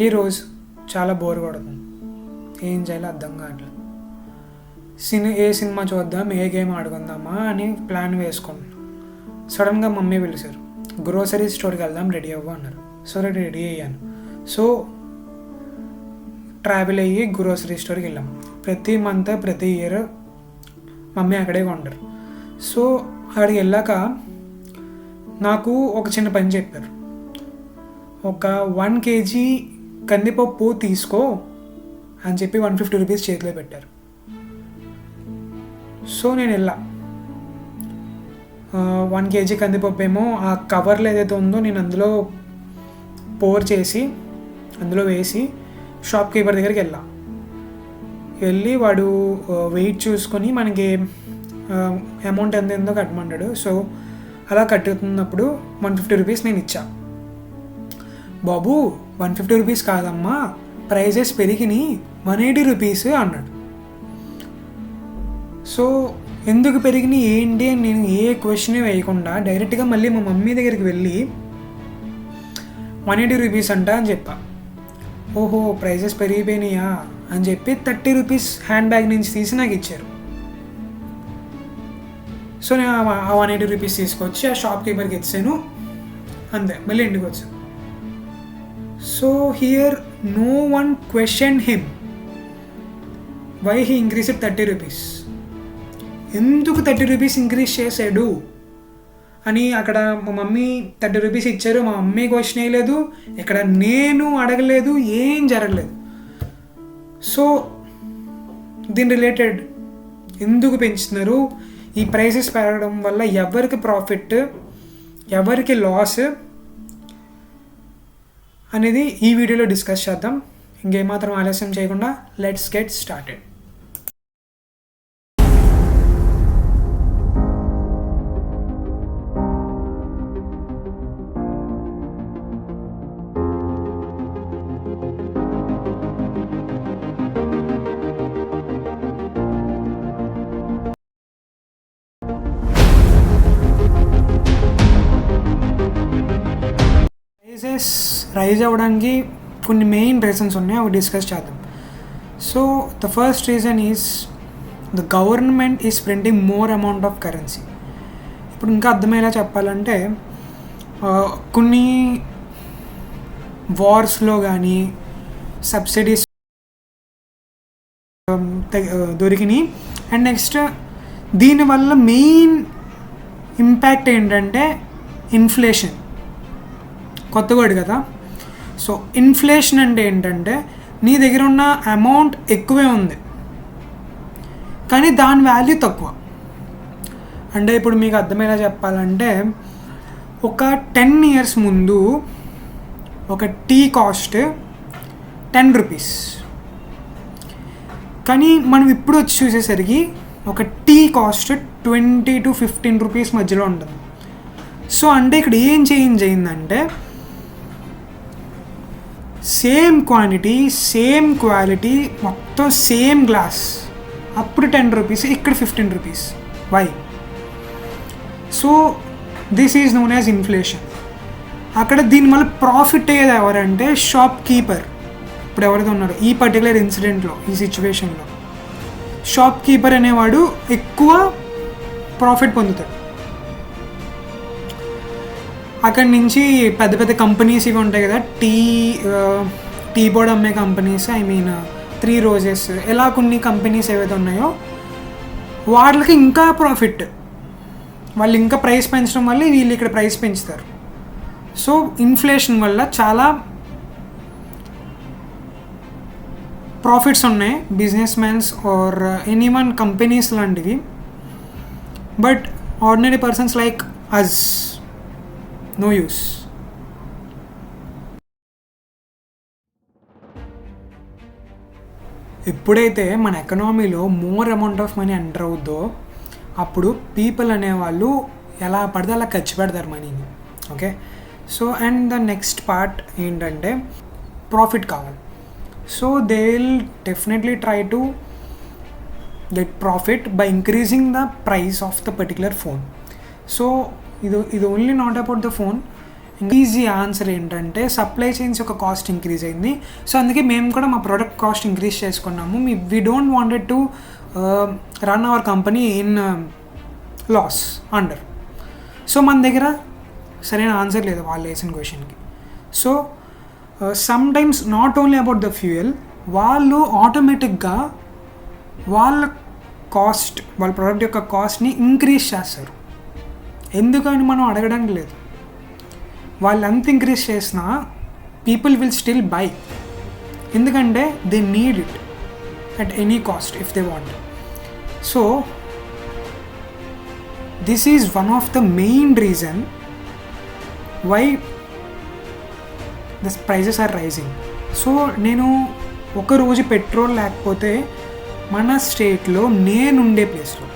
ఈరోజు చాలా బోర్ కొడుతుంది, ఏం చేయాలో అర్థం కావట్లేదు. ఏ సినిమా చూద్దాం, ఏ గేమ్ ఆడుకుందామా అని ప్లాన్ వేసుకున్నాను. సడన్గా మమ్మీ పిలిచారు, గ్రోసరీ స్టోర్కి వెళ్దాం, రెడీ అవ్వ అన్నారు. సో రెడీ అయ్యాను. సో ట్రావెల్ అయ్యి గ్రోసరీ స్టోర్కి వెళ్ళాం. ప్రతి మంత్ ప్రతి ఇయర్ మమ్మీ అక్కడే కొంటారు. సో అక్కడికి వెళ్ళాక నాకు ఒక చిన్న పని చెప్పారు, ఒక 1 kg కందిపప్పు తీసుకో అని చెప్పి 150 రూపీస్ చేతిలో పెట్టారు. సో నేను వెళ్ళా. 1 kg కందిపప్పు ఏమో ఆ కవర్లో ఏదైతే ఉందో నేను అందులో పోర్ చేసి అందులో వేసి షాప్ కీపర్ దగ్గరికి వెళ్ళి వాడు వెయిట్ చూసుకొని మనకి అమౌంట్ ఎంతో కట్టమంటాడు. సో అలా కట్టుతున్నప్పుడు 150 రూపీస్ నేను ఇచ్చా. బాబు 150 రూపీస్ కాదమ్మా, ప్రైజెస్ పెరిగినాయి, 180 రూపీస్ అన్నాడు. సో ఎందుకు పెరిగినాయి ఏంటి అని నేను ఏ క్వశ్చన్ వేయకుండా డైరెక్ట్గా మళ్ళీ మా మమ్మీ దగ్గరికి వెళ్ళి 180 రూపీస్ అంట అని చెప్పా. ఓహో ప్రైజెస్ పెరిగిపోయినాయా అని చెప్పి 30 రూపీస్ హ్యాండ్ బ్యాగ్ నుంచి తీసి నాకు ఇచ్చారు. సో నేను ఆ 180 రూపీస్ తీసుకొచ్చి ఆ షాప్ కీపర్కి ఇచ్చాను, అంతే, మళ్ళీ ఇంటికి వచ్చాను. So here no one question him why he increased 30 rupees. ఎందుకు 30 రూపీస్ ఇంక్రీజ్ చేశాడు అని అక్కడ మా మమ్మీ 30 రూపీస్ ఇచ్చారు, మా మమ్మీ క్వశ్చన్ వేయలేదు, ఇక్కడ నేను అడగలేదు, ఏం జరగలేదు. సో దీని రిలేటెడ్ ఎందుకు పెంచుతున్నారు, ఈ ప్రైసెస్ పెరగడం వల్ల ఎవరికి ప్రాఫిట్ ఎవరికి లాస్ అనేది ఈ వీడియోలో డిస్కస్ చేద్దాం. ఇంకేమాత్రం ఆలస్యం చేయకుండా లెట్స్ గెట్ స్టార్టెడ్. రైజ్ అవ్వడానికి కొన్ని మెయిన్ రీజన్స్ ఉన్నాయి, అవి డిస్కస్ చేద్దాం. So the first reason is the government is printing more amount of currency. ఇప్పుడు ఇంకా అర్థమయ్యేలా చెప్పాలంటే కొన్ని వార్స్లో కానీ సబ్సిడీస్ దొరికినాయి. అండ్ నెక్స్ట్ దీనివల్ల మెయిన్ ఇంపాక్ట్ ఏంటంటే ఇన్ఫ్లేషన్. కొత్త వర్డ్ కదా. సో ఇన్ఫ్లేషన్ అంటే ఏంటంటే నీ దగ్గర ఉన్న అమౌంట్ ఎక్కువే ఉంది కానీ దాని వాల్యూ తక్కువ. అంటే ఇప్పుడు మీకు అర్థమయ్యేలా చెప్పాలంటే ఒక 10 years ముందు ఒక టీ కాస్ట్ 10 రూపీస్, కానీ మనం ఇప్పుడు వచ్చి చూసేసరికి ఒక టీ కాస్ట్ 20 to 15 రూపీస్ మధ్యలో ఉంటుంది. సో అంటే ఇక్కడ ఏం చేంజ్ అయిందంటే సేమ్ క్వాంటిటీ సేమ్ క్వాలిటీ మొత్తం సేమ్ గ్లాస్, అప్పుడు 10 రూపీస్, ఇక్కడ 15 rupees. Why? So this is known as inflation. అక్కడ దీనివల్ల ప్రాఫిట్ అయ్యేది ఎవరంటే షాప్ కీపర్. ఇప్పుడు ఎవరైతే ఉన్నారో ఈ పర్టికులర్ ఇన్సిడెంట్లో, ఈ సిచ్యువేషన్లో షాప్ కీపర్ అనేవాడు ఎక్కువ ప్రాఫిట్ పొందుతాడు. అక్కడి నుంచి పెద్ద పెద్ద కంపెనీస్ ఇవి ఉంటాయి కదా, టీ బోర్డ్ అమ్మే కంపెనీస్, ఐ మీన్ 3 Roses, ఇలా కొన్ని కంపెనీస్ ఏవైతే ఉన్నాయో వాళ్ళకి ఇంకా ప్రాఫిట్, వాళ్ళు ఇంకా ప్రైస్ పెంచడం వల్ల వీళ్ళు ఇక్కడ ప్రైస్ పెంచుతారు. సో ఇన్ఫ్లేషన్ వల్ల చాలా ప్రాఫిట్స్ ఉన్నాయి business mans or anyone companies లాంటివి. But ordinary persons like us no use. ఎప్పుడైతే మన ఎకనామీలో more amount of money enter అవుద్దో అప్పుడు పీపుల్ అనేవాళ్ళు ఎలా పడితే అలా ఖర్చు పెడతారు మనీని. Okay, so and the next part ఏంటంటే ప్రాఫిట్ కావాలి. So they will definitely try to get profit by increasing the price of the particular phone. So ఇది only not about the phone, easy answer ఏంటంటే supply chains యొక్క cost increase అయింది. సో అందుకే మేము కూడా మా ప్రోడక్ట్ కాస్ట్ ఇంక్రీజ్ చేసుకున్నాము. We don't wanted to run our company in loss under. So మన దగ్గర సరైన ఆన్సర్ లేదు వాళ్ళు వేసిన క్వశ్చన్కి. So sometimes not only about the fuel, వాళ్ళు ఆటోమేటిక్గా వాళ్ళ కాస్ట్, వాళ్ళ ప్రోడక్ట్ యొక్క కాస్ట్ని ఇంక్రీజ్ చేస్తారు. ఎందుకని మనం అడగడానికి లేదు. వాళ్ళు ఎంత ఇంక్రీజ్ చేసినా పీపుల్ విల్ స్టిల్ బై, ఎందుకంటే they need it at any cost if they want. So this is one of the main reason why the prices are rising. సో నేను ఒకరోజు పెట్రోల్ లేకపోతే మన స్టేట్లో నేనుండే ప్లేస్లో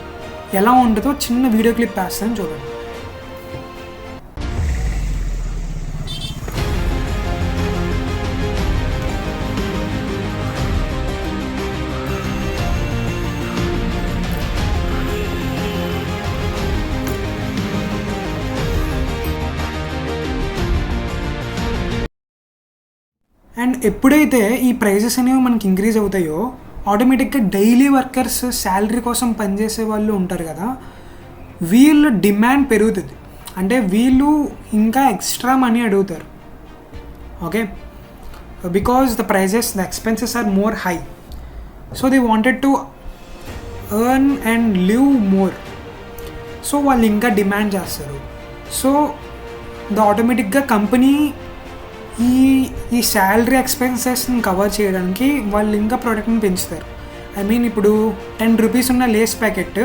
ఎలా ఉంటుందో చిన్న వీడియో క్లిప్ వేస్తాను చూడండి. అండ్ ఎప్పుడైతే ఈ ప్రైజెస్ అనేవి మనకి ఇంక్రీజ్ అవుతాయో ఆటోమేటిక్గా డైలీ వర్కర్స్ శాలరీ కోసం పనిచేసే వాళ్ళు ఉంటారు కదా, వీళ్ళ డిమాండ్ పెరుగుతుంది. అంటే వీళ్ళు ఇంకా ఎక్స్ట్రా మనీ అడుగుతారు. Okay, because the prices, the expenses are more high. So they wanted to earn and live more. So వాళ్ళు ఇంకా డిమాండ్ చేస్తారు. సో ద ఆటోమేటిక్గా కంపెనీ ఈ శాలరీ ఎక్స్పెన్సెస్ని కవర్ చేయడానికి వాళ్ళు ఇంకా ప్రోడక్ట్ని పెంచుతారు. ఐ మీన్ ఇప్పుడు 10 రూపీస్ ఉన్న లేస్ ప్యాకెట్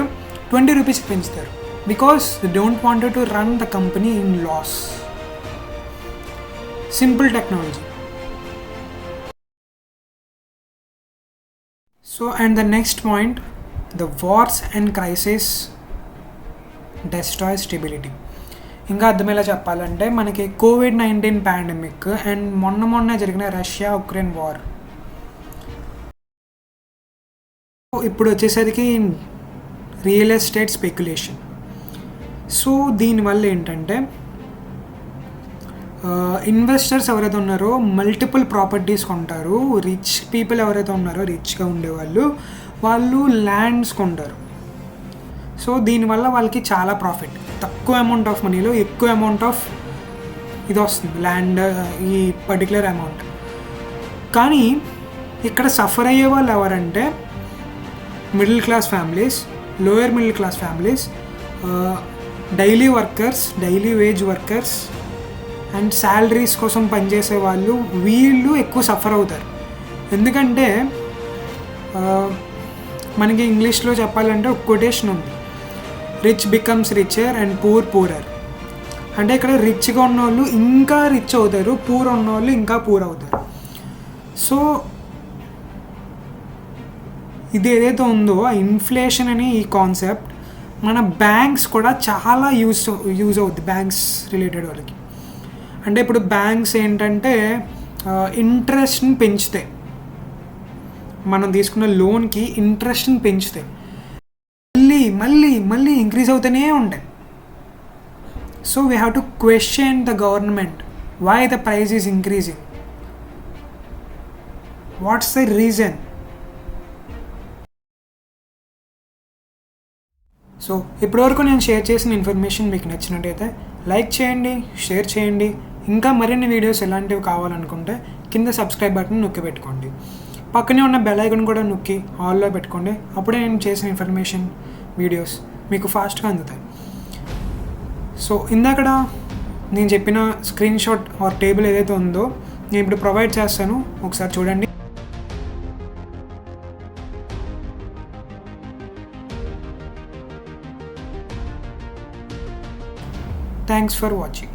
20 రూపీస్కి పెంచుతారు. Because they don't wanted to run the company in loss. Simple technology. So and the next point, the wars and crisis destroy stability. ఇంకా అర్థమయ్యేలా చెప్పాలంటే మనకి COVID-19 పాండమిక్ అండ్ మొన్న జరిగిన రష్యా ఉక్రెయిన్ వార్, ఇప్పుడు వచ్చేసరికి రియల్ ఎస్టేట్ స్పెక్యులేషన్. సో దీనివల్ల ఏంటంటే ఇన్వెస్టర్స్ ఎవరైతే ఉన్నారో మల్టిపుల్ ప్రాపర్టీస్ కొంటారు. రిచ్ పీపుల్ ఎవరైతే ఉన్నారో, రిచ్గా ఉండేవాళ్ళు, వాళ్ళు ల్యాండ్స్ కొంటారు. సో దీనివల్ల వాళ్ళకి చాలా ప్రాఫిట్, తక్కువ అమౌంట్ ఆఫ్ మనీలో ఎక్కువ అమౌంట్ ఆఫ్ ఇది వస్తుంది, ల్యాండ్ ఈ పర్టికులర్ అమౌంట్. కానీ ఇక్కడ సఫర్ అయ్యే వాళ్ళు ఎవరంటే middle class families, lower middle class families, daily workers, daily wage workers and salaries కోసం పనిచేసే వాళ్ళు, వీళ్ళు ఎక్కువ సఫర్ అవుతారు. ఎందుకంటే మనకి ఇంగ్లీష్లో చెప్పాలంటే ఒక కొటేషన్ ఉంది, rich becomes richer and poor poorer. అంటే ఇక్కడ రిచ్గా ఉన్నవాళ్ళు ఇంకా రిచ్ అవుతారు, పూర్ ఉన్నవాళ్ళు ఇంకా పూర్ అవుతారు. సో ఇది ఏదైతే ఉందో ఆ ఇన్ఫ్లేషన్ అనే ఈ కాన్సెప్ట్ మన బ్యాంక్స్ కూడా చాలా యూజ్ అవుద్ది, బ్యాంక్స్ రిలేటెడ్ వాళ్ళకి. అంటే ఇప్పుడు బ్యాంక్స్ ఏంటంటే ఇంట్రెస్ట్ని పెంచుతాయి, మనం తీసుకున్న లోన్కి ఇంట్రెస్ట్ని పెంచుతాయి, మళ్ళీ ఇంక్రీజ్ అవుతూనే ఉంటాయి. So we have to question the government, why the price is increasing, what's the reason. So ఇప్పటివరకు నేను షేర్ చేసిన ఇన్ఫర్మేషన్ మీకు నచ్చినట్టయితే లైక్ చేయండి, షేర్ చేయండి. ఇంకా మరిన్ని వీడియోస్ ఎలాంటివి కావాలనుకుంటే కింద సబ్స్క్రైబ్ బటన్ నొక్కి పెట్టుకోండి. పక్కనే ఉన్న బెల్ ఐకాన్ కూడా నొక్కి ఆల్లో పెట్టుకోండి. అప్పుడే నేను చేసిన ఇన్ఫర్మేషన్ వీడియోస్ మీకు ఫాస్ట్గా అందుతాయి. సో ఇందాకడ నేను చెప్పిన స్క్రీన్ షాట్ ఆర్ టేబుల్ ఏదైతే ఉందో నేను ఇప్పుడు ప్రొవైడ్ చేస్తాను, ఒకసారి చూడండి. Thanks for watching.